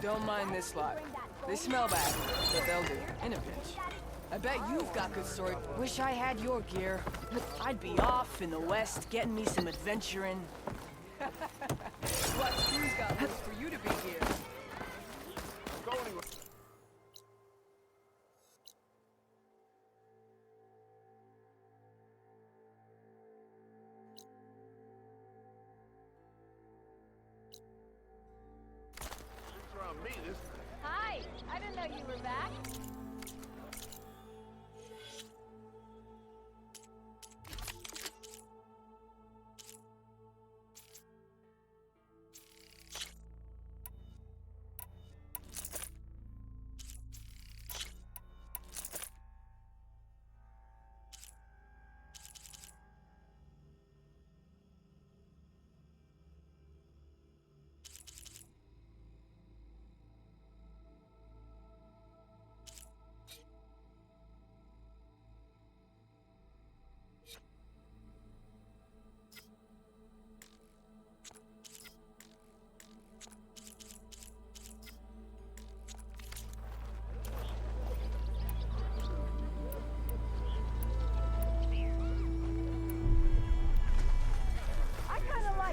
Don't mind this lot. They smell bad, but they'll do, in a pinch. I bet you've got good story. Wish I had your gear. I'd be off in the west getting me some adventuring. What screws got loose for you to be here? Go anywhere. Hi, I didn't know you were back.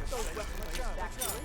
Those weapons, actually.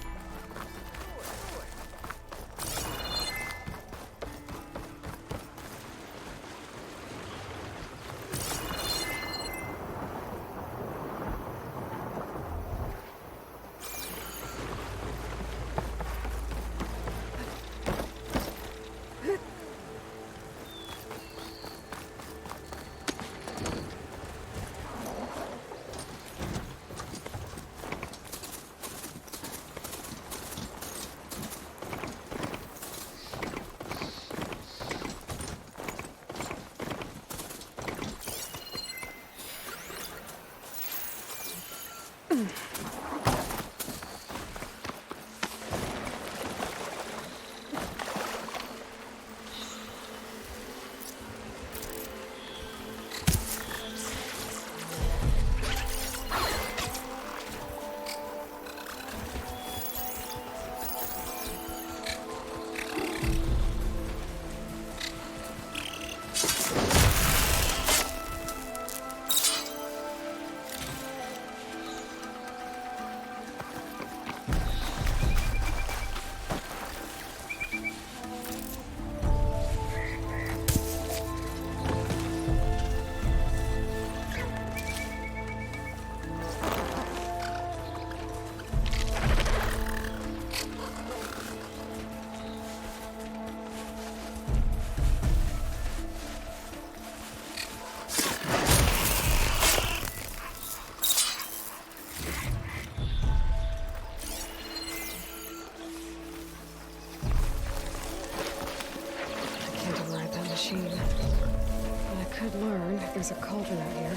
But I could learn. There's a cauldron out here.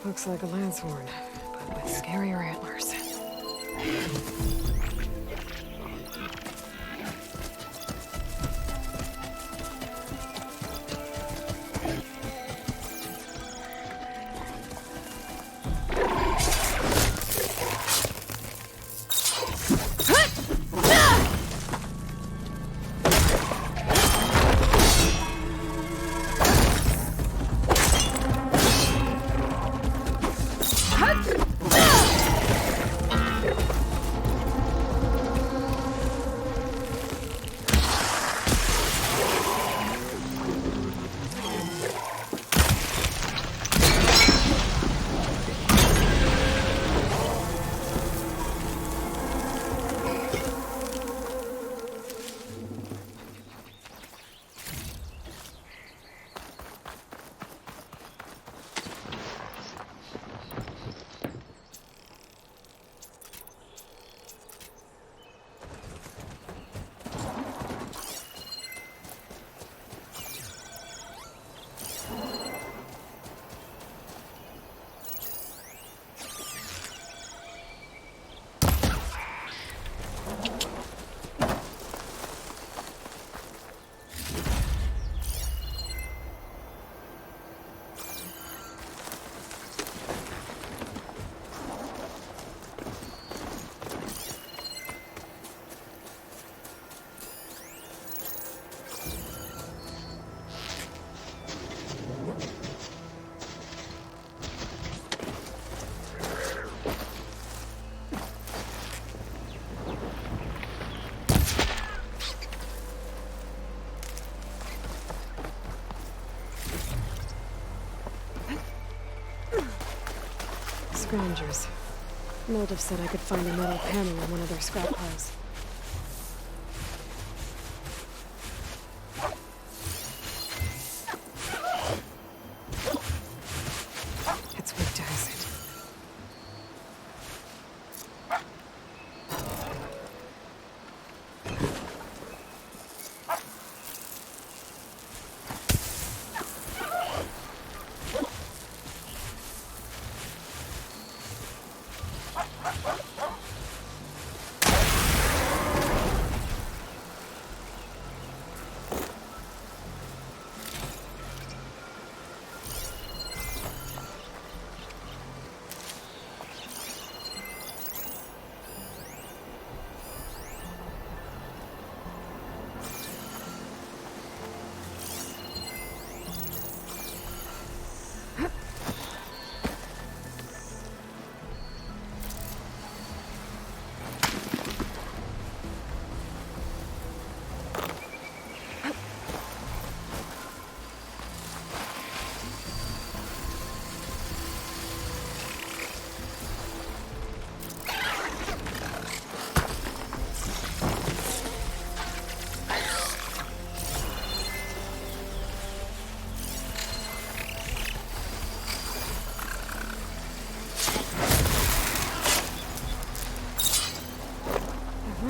Looks like a lance horn, but with scarier antlers. Scroungers. Mold said I could find a metal panel on one of their scrap piles. It's weak to acid.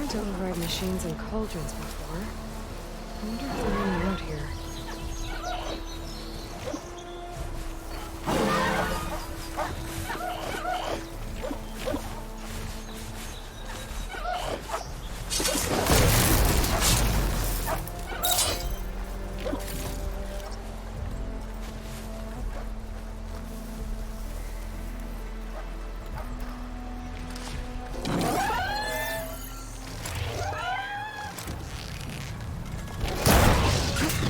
To override machines and cauldrons before. I wonder if there are any out here.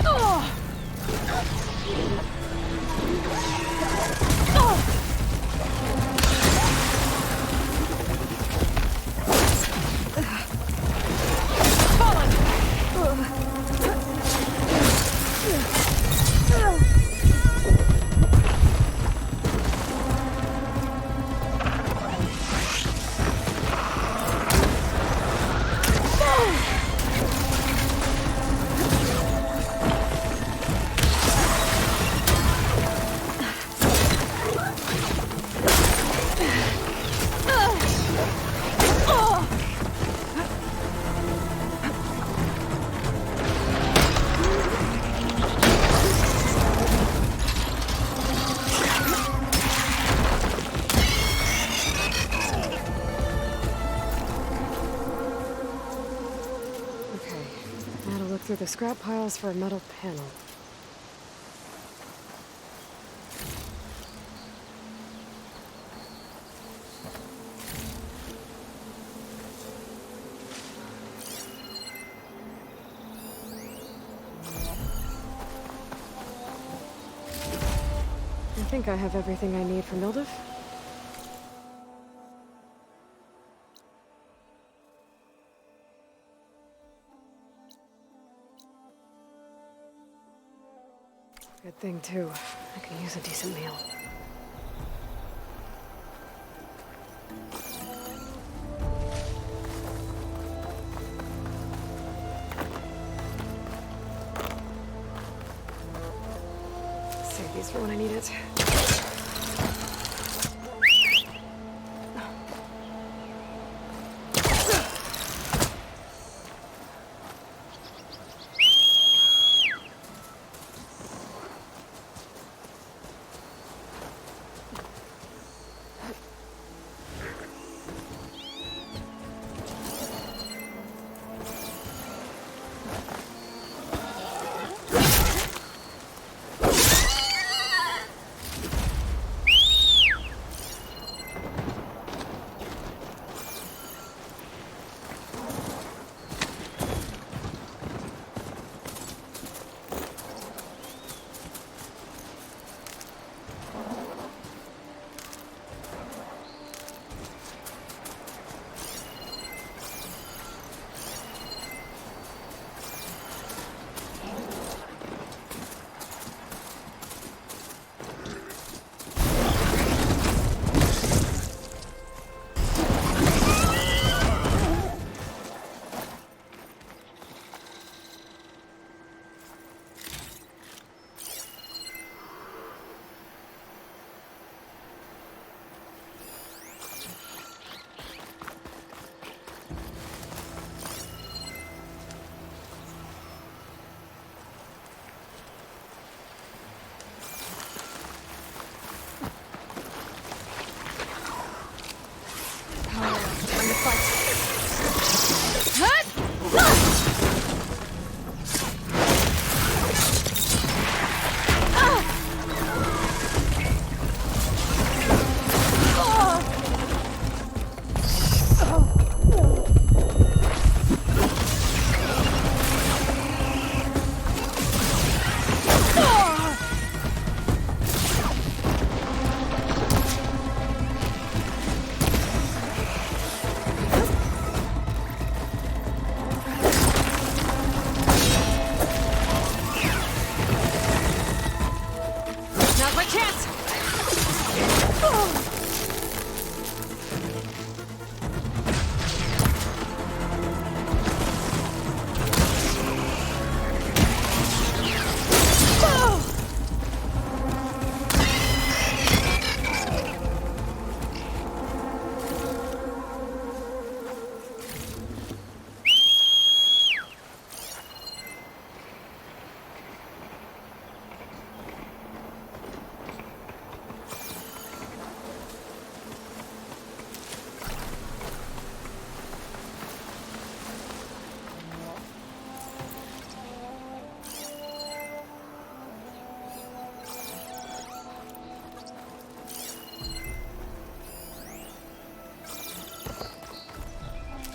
Oh! through the scrap piles for a metal panel. I think I have everything I need for Mildev. Good thing, too. I can use a decent meal. Save these for when I need it.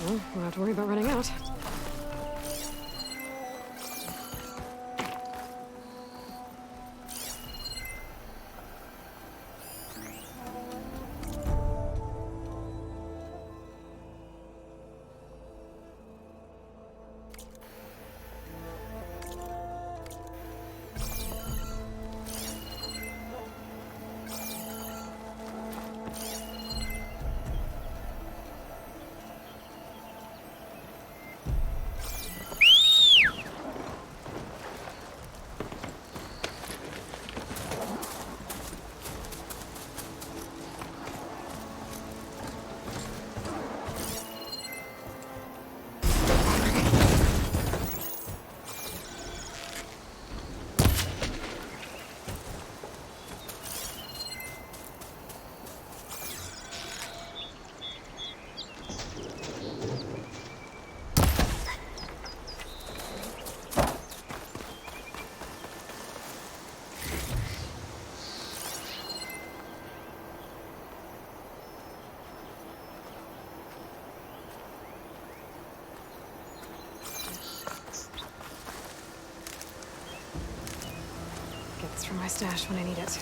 Well, we'll have to worry about running out. for my stash when I need it.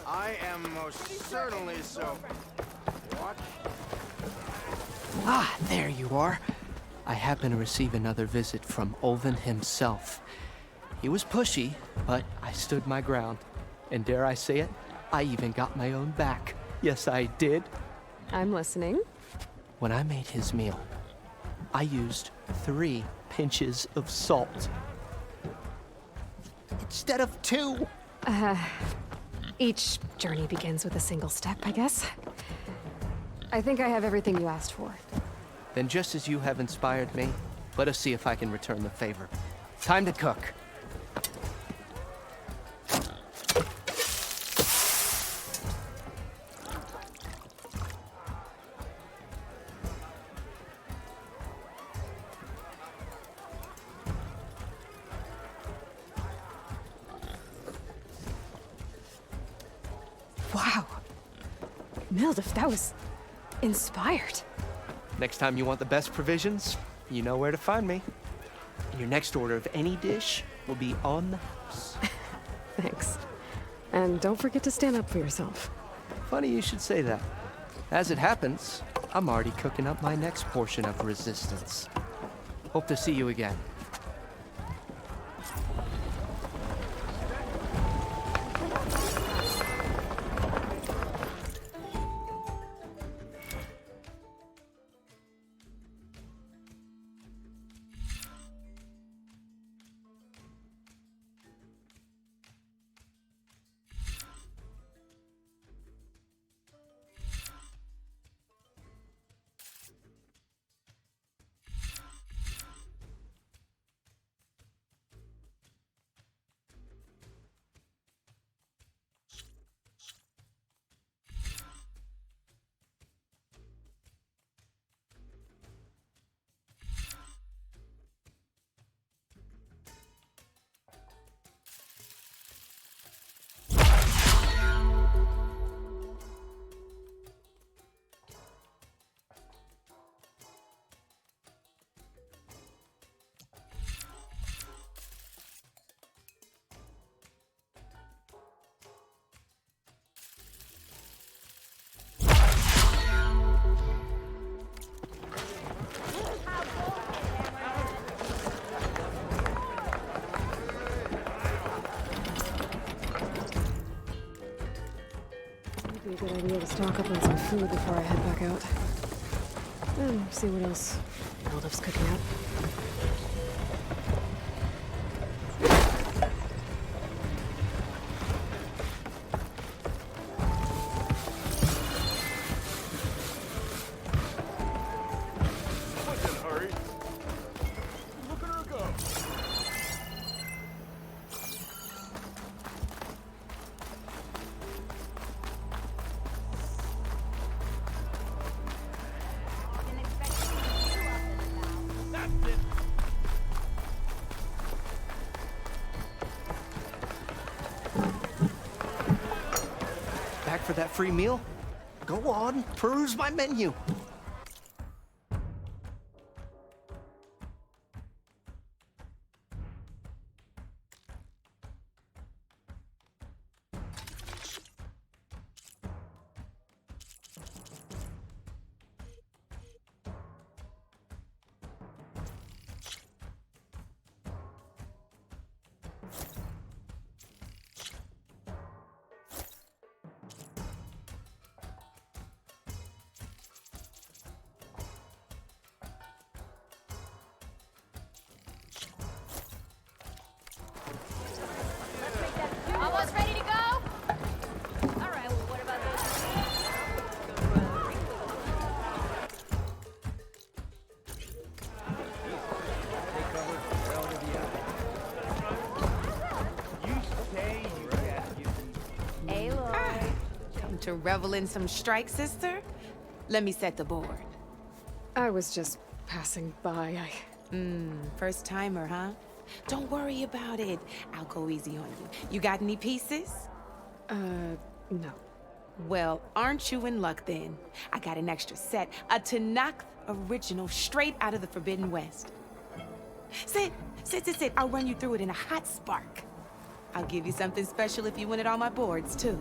I am most certainly so. What? Ah, there you are. I happen to receive another visit from Olvin himself. He was pushy, but I stood my ground. And dare I say it, I even got my own back. Yes, I did. I'm listening. When I made his meal, I used 3 pinches of salt. Instead of 2. Each journey begins with a single step, I guess. I think I have everything you asked for. Then just as you have inspired me, let us see if I can return the favor. Time to cook. Wow. Mildif, that was inspired. Next time you want the best provisions, you know where to find me. And your next order of any dish will be on the house. Thanks. And don't forget to stand up for yourself. Funny you should say that. As it happens, I'm already cooking up my next portion of resistance. Hope to see you again. Might be a good idea to stock up on some food before I head back out. And see what else Mildif's cooking up. for that free meal? Go on, peruse my menu. Almost ready to go? All right, well, what about Aloy. Come to revel in some strike, sister? Let me set the board. I was just passing by. First timer, huh? Don't worry about it. I'll go easy on you. You got any pieces? No. Well, aren't you in luck then? I got an extra set, a Tanakh original straight out of the Forbidden West. Sit. I'll run you through it in a hot spark. I'll give you something special if you win it on my boards, too.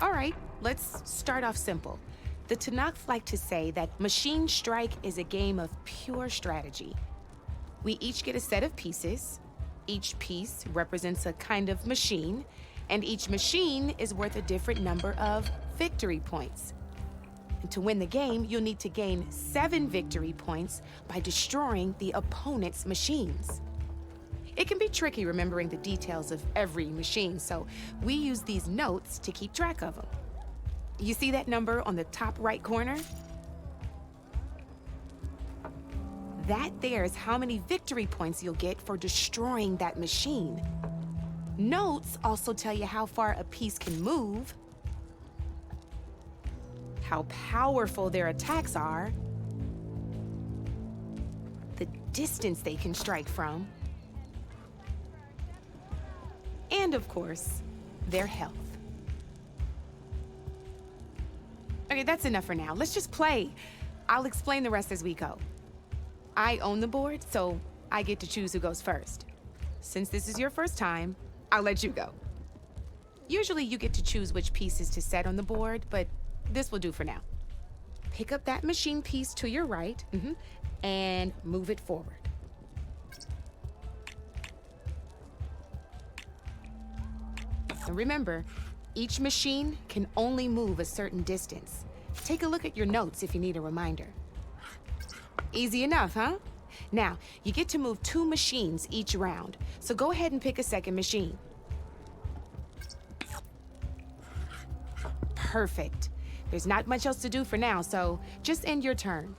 All right, let's start off simple. The Tanakh like to say that Machine Strike is a game of pure strategy. We each get a set of pieces. Each piece represents a kind of machine, and each machine is worth a different number of victory points. And to win the game, you'll need to gain 7 victory points by destroying the opponent's machines. It can be tricky remembering the details of every machine, so we use these notes to keep track of them. You see that number on the top right corner? That there is how many victory points you'll get for destroying that machine. Notes also tell you how far a piece can move, how powerful their attacks are, the distance they can strike from, and of course, their health. Okay, that's enough for now. Let's just play. I'll explain the rest as we go. I own the board, so I get to choose who goes first. Since this is your first time, I'll let you go. Usually you get to choose which pieces to set on the board, but this will do for now. Pick up that machine piece to your right, and move it forward. And remember, each machine can only move a certain distance. Take a look at your notes if you need a reminder. Easy enough, huh? Now, you get to move 2 machines each round, so go ahead and pick a second machine. Perfect. There's not much else to do for now, so just end your turn.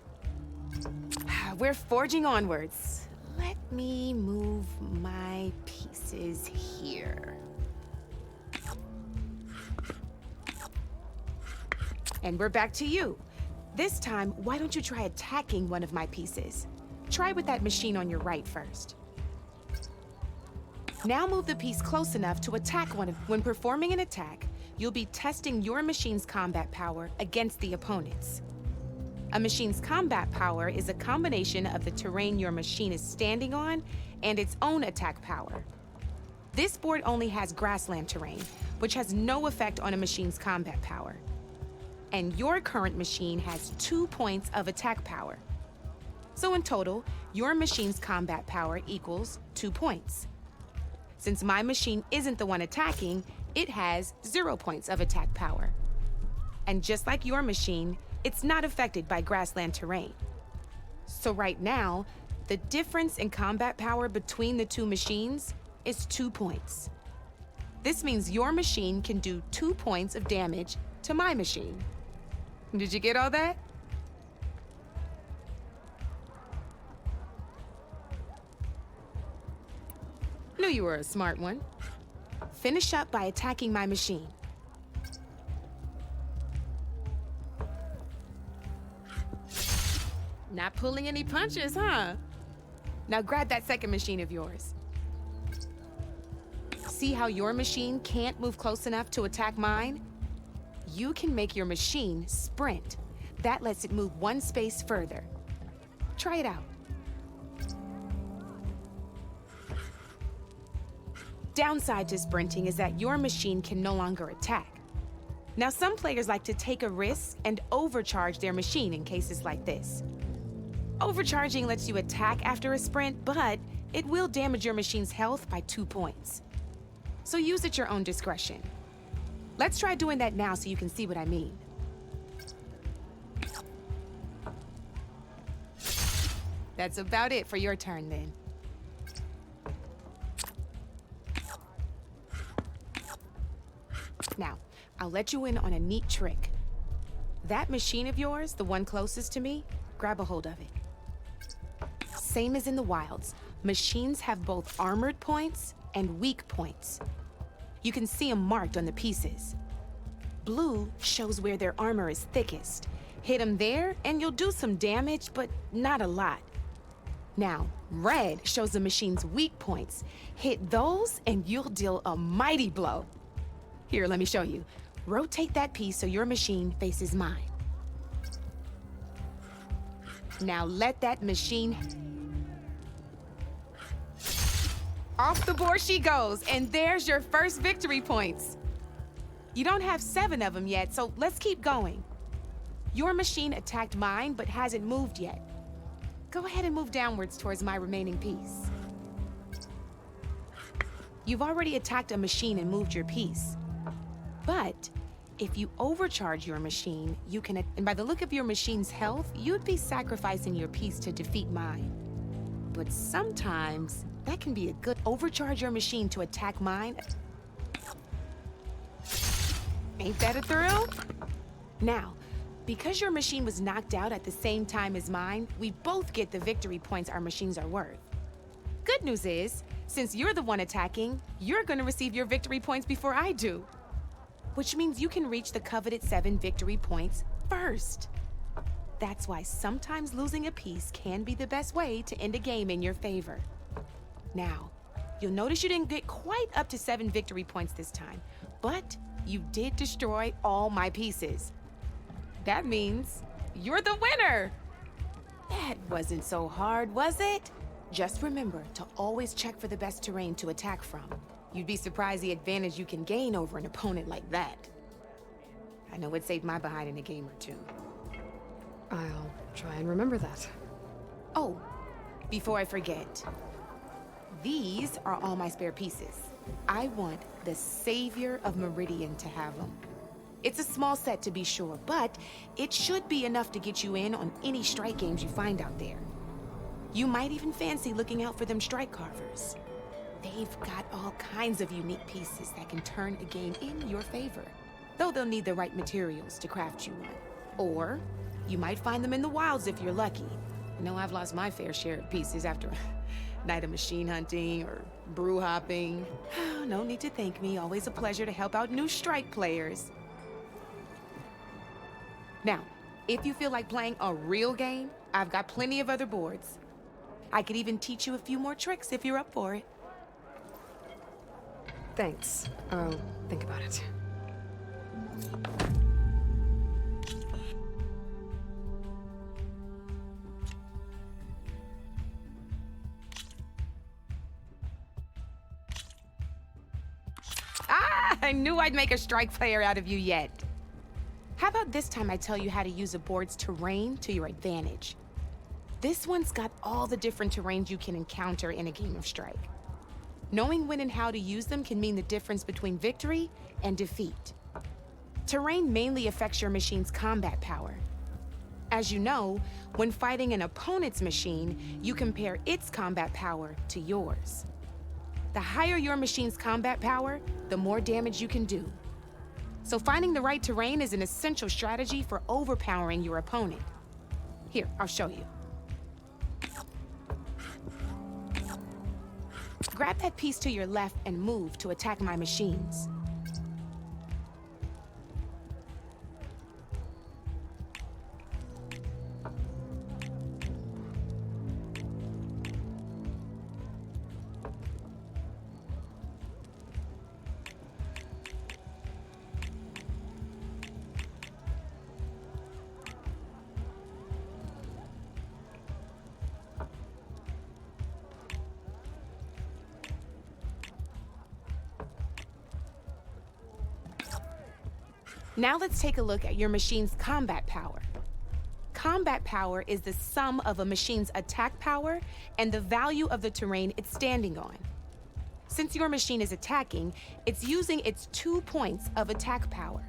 We're forging onwards. Let me move my pieces here. And we're back to you. This time, why don't you try attacking one of my pieces? Try with that machine on your right first. Now move the piece close enough to attack one of... When performing an attack, you'll be testing your machine's combat power against the opponent's. A machine's combat power is a combination of the terrain your machine is standing on and its own attack power. This board only has grassland terrain, which has no effect on a machine's combat power. And your current machine has 2 points of attack power. So in total, your machine's combat power equals 2 points. Since my machine isn't the one attacking, it has 0 points of attack power. And just like your machine, it's not affected by grassland terrain. So right now, the difference in combat power between the 2 machines is 2 points. This means your machine can do 2 points of damage to my machine. Did you get all that? you were a smart one. Finish up by attacking my machine. Not pulling any punches, huh? Now grab that second machine of yours. See how your machine can't move close enough to attack mine? You can make your machine sprint. That lets it move one space further. Try it out. Downside to sprinting is that your machine can no longer attack. Now, some players like to take a risk and overcharge their machine in cases like this. Overcharging lets you attack after a sprint, but it will damage your machine's health by 2 points. So use at your own discretion. Let's try doing that now so you can see what I mean. That's about it for your turn then. Now, I'll let you in on a neat trick. That machine of yours, the one closest to me, grab a hold of it. Same as in the wilds, machines have both armored points and weak points. You can see them marked on the pieces. Blue shows where their armor is thickest. Hit them there and you'll do some damage, but not a lot. Now, red shows the machine's weak points. Hit those and you'll deal a mighty blow. Here, let me show you. Rotate that piece so your machine faces mine. Now let that machine... Off the board she goes, and there's your first victory points. You don't have 7 of them yet, so let's keep going. Your machine attacked mine, but hasn't moved yet. Go ahead and move downwards towards my remaining piece. You've already attacked a machine and moved your piece. But if you overcharge your machine, you can, and by the look of your machine's health, you'd be sacrificing your piece to defeat mine. But sometimes that can be a good overcharge your machine to attack mine. Ain't that a thrill? Now, because your machine was knocked out at the same time as mine, we both get the victory points our machines are worth. Good news is, since you're the one attacking, you're gonna receive your victory points before I do. Which means you can reach the coveted 7 victory points first. That's why sometimes losing a piece can be the best way to end a game in your favor. Now, you'll notice you didn't get quite up to 7 victory points this time, but you did destroy all my pieces. That means you're the winner! That wasn't so hard, was it? Just remember to always check for the best terrain to attack from. You'd be surprised the advantage you can gain over an opponent like that. I know it saved my behind in a game or two. I'll try and remember that. Oh, before I forget, these are all my spare pieces. I want the Savior of Meridian to have them. It's a small set to be sure, but it should be enough to get you in on any strike games you find out there. You might even fancy looking out for them strike carvers. They've got all kinds of unique pieces that can turn a game in your favor, though they'll need the right materials to craft you one. Or you might find them in the wilds if you're lucky. I know I've lost my fair share of pieces after a night of machine hunting or brew hopping. No need to thank me. Always a pleasure to help out new strike players. Now, if you feel like playing a real game, I've got plenty of other boards. I could even teach you a few more tricks if you're up for it. Thanks. I'll think about it. I knew I'd make a strike player out of you yet. How about this time I tell you how to use a board's terrain to your advantage? This one's got all the different terrains you can encounter in a game of Strike. Knowing when and how to use them can mean the difference between victory and defeat. Terrain mainly affects your machine's combat power. As you know, when fighting an opponent's machine, you compare its combat power to yours. The higher your machine's combat power, the more damage you can do. So finding the right terrain is an essential strategy for overpowering your opponent. Here, I'll show you. Grab that piece to your left and move to attack my machines. Now let's take a look at your machine's combat power. Combat power is the sum of a machine's attack power and the value of the terrain it's standing on. Since your machine is attacking, it's using its 2 points of attack power.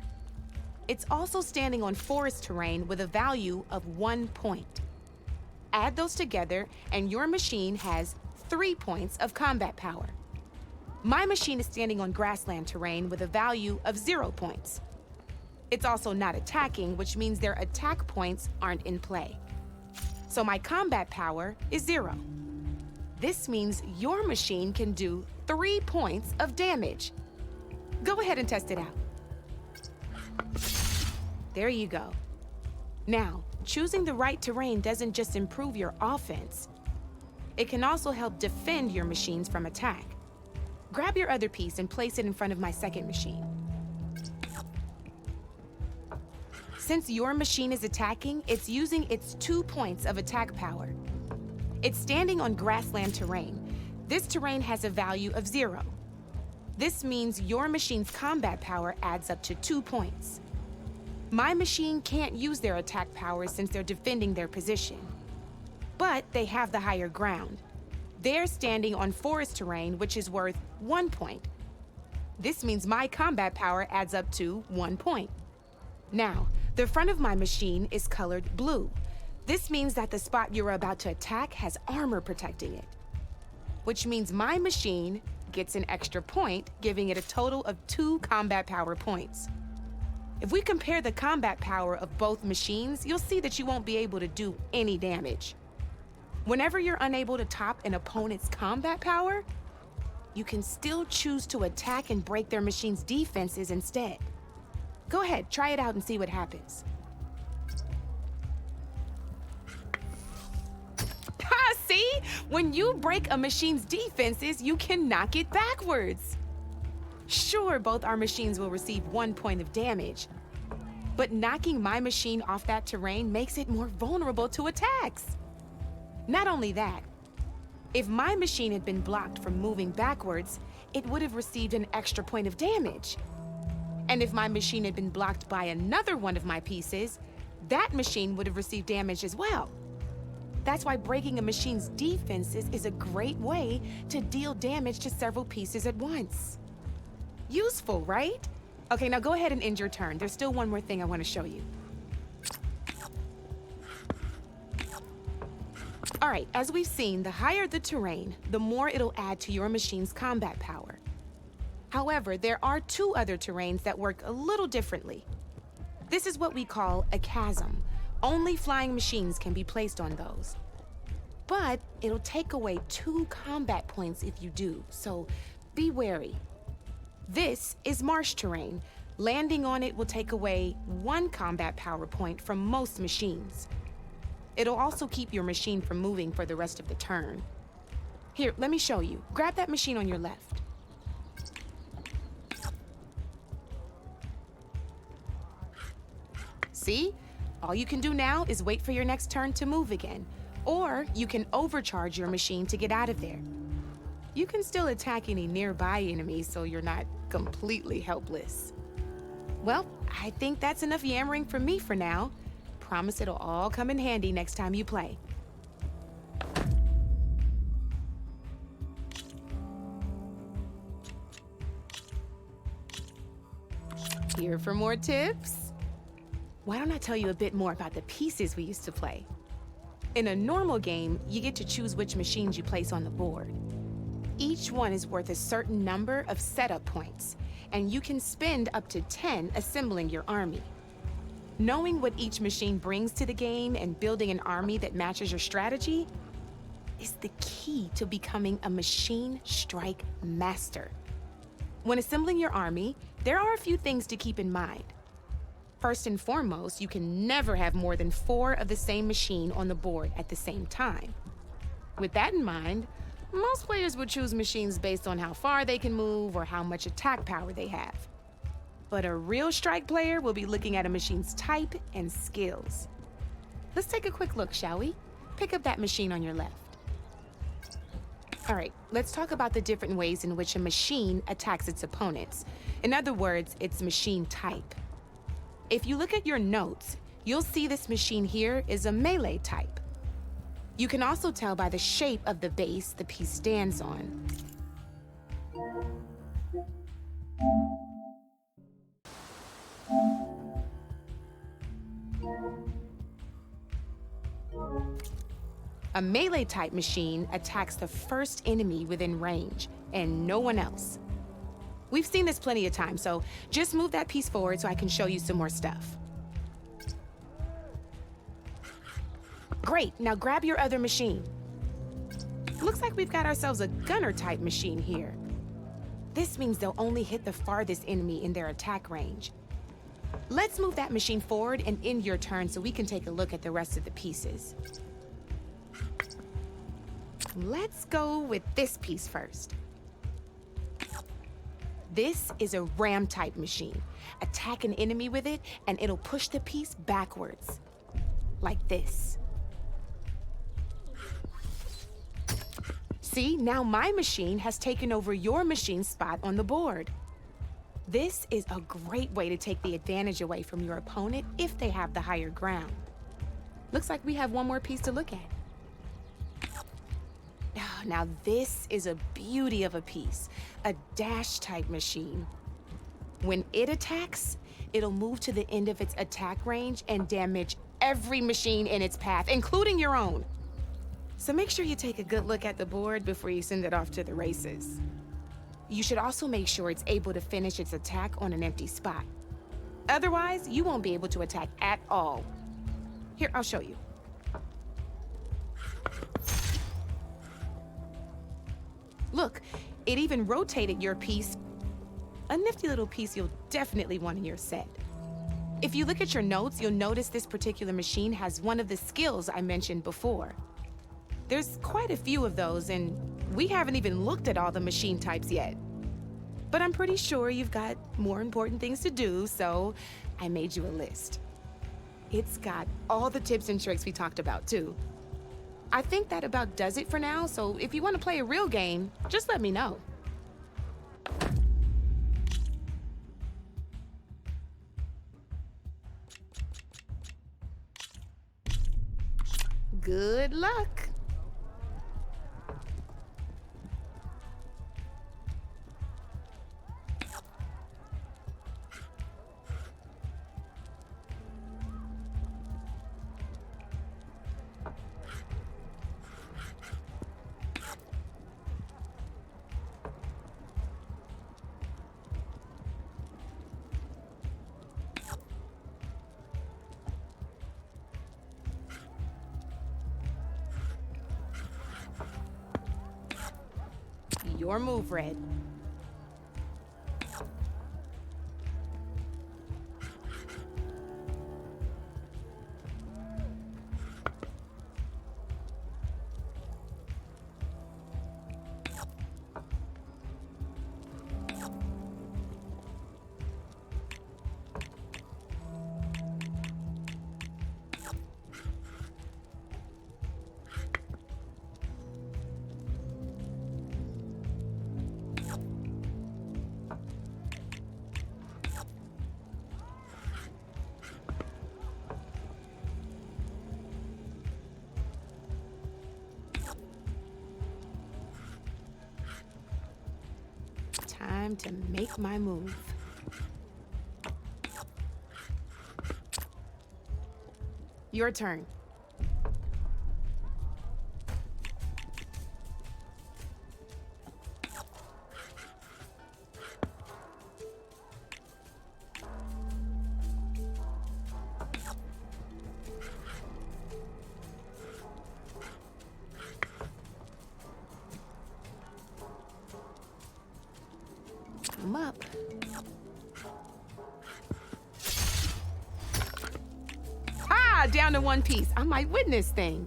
It's also standing on forest terrain with a value of 1 point. Add those together and your machine has 3 points of combat power. My machine is standing on grassland terrain with a value of 0 points. It's also not attacking, which means their attack points aren't in play. So my combat power is 0. This means your machine can do 3 points of damage. Go ahead and test it out. There you go. Now, choosing the right terrain doesn't just improve your offense. It can also help defend your machines from attack. Grab your other piece and place it in front of my second machine. Since your machine is attacking, it's using its 2 points of attack power. It's standing on grassland terrain. This terrain has a value of 0. This means your machine's combat power adds up to 2 points. My machine can't use their attack power since they're defending their position. But they have the higher ground. They're standing on forest terrain, which is worth 1 point. This means my combat power adds up to 1 point. Now, the front of my machine is colored blue. This means that the spot you're about to attack has armor protecting it, which means my machine gets an extra point, giving it a total of 2 combat power points. If we compare the combat power of both machines, you'll see that you won't be able to do any damage. Whenever you're unable to top an opponent's combat power, you can still choose to attack and break their machine's defenses instead. Go ahead, try it out and see what happens. Ha, see? When you break a machine's defenses, you can knock it backwards. Sure, both our machines will receive 1 point of damage, but knocking my machine off that terrain makes it more vulnerable to attacks. Not only that, if my machine had been blocked from moving backwards, it would have received an extra point of damage. And if my machine had been blocked by another one of my pieces, that machine would have received damage as well. That's why breaking a machine's defenses is a great way to deal damage to several pieces at once. Useful, right? Okay, now go ahead and end your turn. There's still one more thing I want to show you. All right, as we've seen, the higher the terrain, the more it'll add to your machine's combat power. However, there are 2 other terrains that work a little differently. This is what we call a chasm. Only flying machines can be placed on those. But it'll take away 2 combat points if you do, so be wary. This is marsh terrain. Landing on it will take away 1 combat power point from most machines. It'll also keep your machine from moving for the rest of the turn. Here, let me show you. Grab that machine on your left. See? All you can do now is wait for your next turn to move again. Or you can overcharge your machine to get out of there. You can still attack any nearby enemies so you're not completely helpless. Well, I think that's enough yammering from me for now. Promise it'll all come in handy next time you play. Here for more tips? Why don't I tell you a bit more about the pieces we used to play? In a normal game, you get to choose which machines you place on the board. Each one is worth a certain number of setup points, and you can spend up to 10 assembling your army. Knowing what each machine brings to the game and building an army that matches your strategy, is the key to becoming a machine strike master. When assembling your army, there are a few things to keep in mind. First and foremost, you can never have more than 4 of the same machine on the board at the same time. With that in mind, most players would choose machines based on how far they can move or how much attack power they have. But a real strike player will be looking at a machine's type and skills. Let's take a quick look, shall we? Pick up that machine on your left. All right, let's talk about the different ways in which a machine attacks its opponents. In other words, its machine type. If you look at your notes, you'll see this machine here is a melee type. You can also tell by the shape of the base the piece stands on. A melee type machine attacks the first enemy within range, and no one else. We've seen this plenty of times, so just move that piece forward so I can show you some more stuff. Great, now grab your other machine. Looks like we've got ourselves a gunner type machine here. This means they'll only hit the farthest enemy in their attack range. Let's move that machine forward and end your turn so we can take a look at the rest of the pieces. Let's go with this piece first. This is a ram type machine. Attack an enemy with it and it'll push the piece backwards. Like this. See, now my machine has taken over your machine's spot on the board. This is a great way to take the advantage away from your opponent if they have the higher ground. Looks like we have one more piece to look at. Now this is a beauty of a piece, a dash type machine. When it attacks, it'll move to the end of its attack range and damage every machine in its path, including your own. So make sure you take a good look at the board before you send it off to the races. You should also make sure it's able to finish its attack on an empty spot. Otherwise, you won't be able to attack at all. Here, I'll show you. Look, it even rotated your piece. A nifty little piece you'll definitely want in your set. If you look at your notes, you'll notice this particular machine has one of the skills I mentioned before. There's quite a few of those, and we haven't even looked at all the machine types yet. But I'm pretty sure you've got more important things to do, so I made you a list. It's got all the tips and tricks we talked about, too. I think that about does it for now, so if you want to play a real game, just let me know. Good luck. Your move, Red. Time to make my move. Your turn. up. Ah, down to one piece. I might win this thing.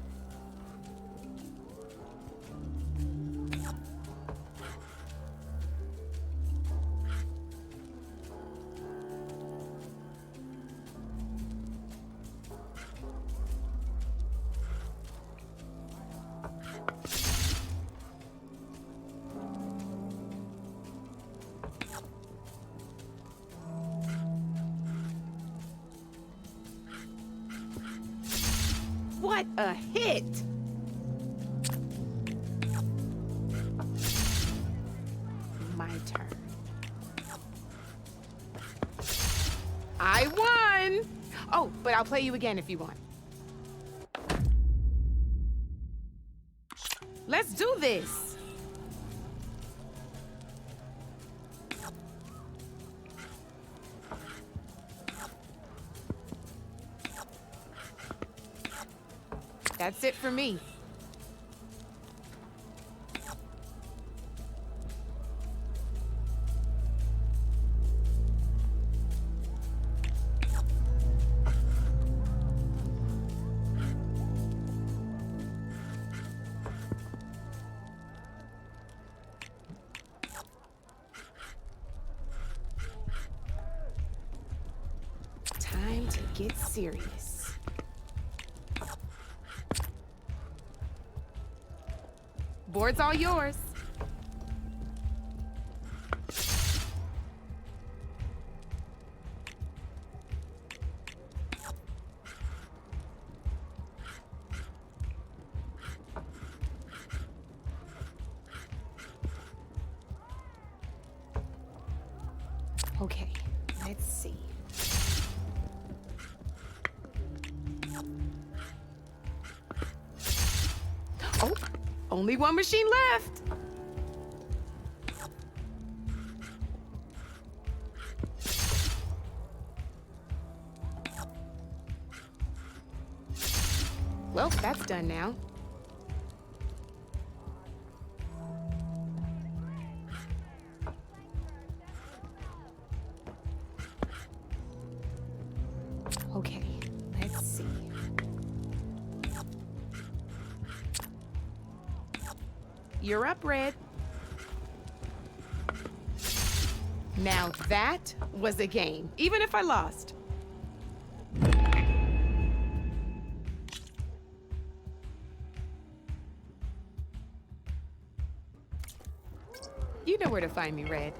What a hit! My turn. I won! Oh, but I'll play you again if you want. Let's do this! That's it for me. Time to get serious. Board's all yours. Okay, let's see. Oh, only one machine left. Well, that's done now. Okay, let's see. You're up, Red. Now that was a game, even if I lost. You know where to find me, Red.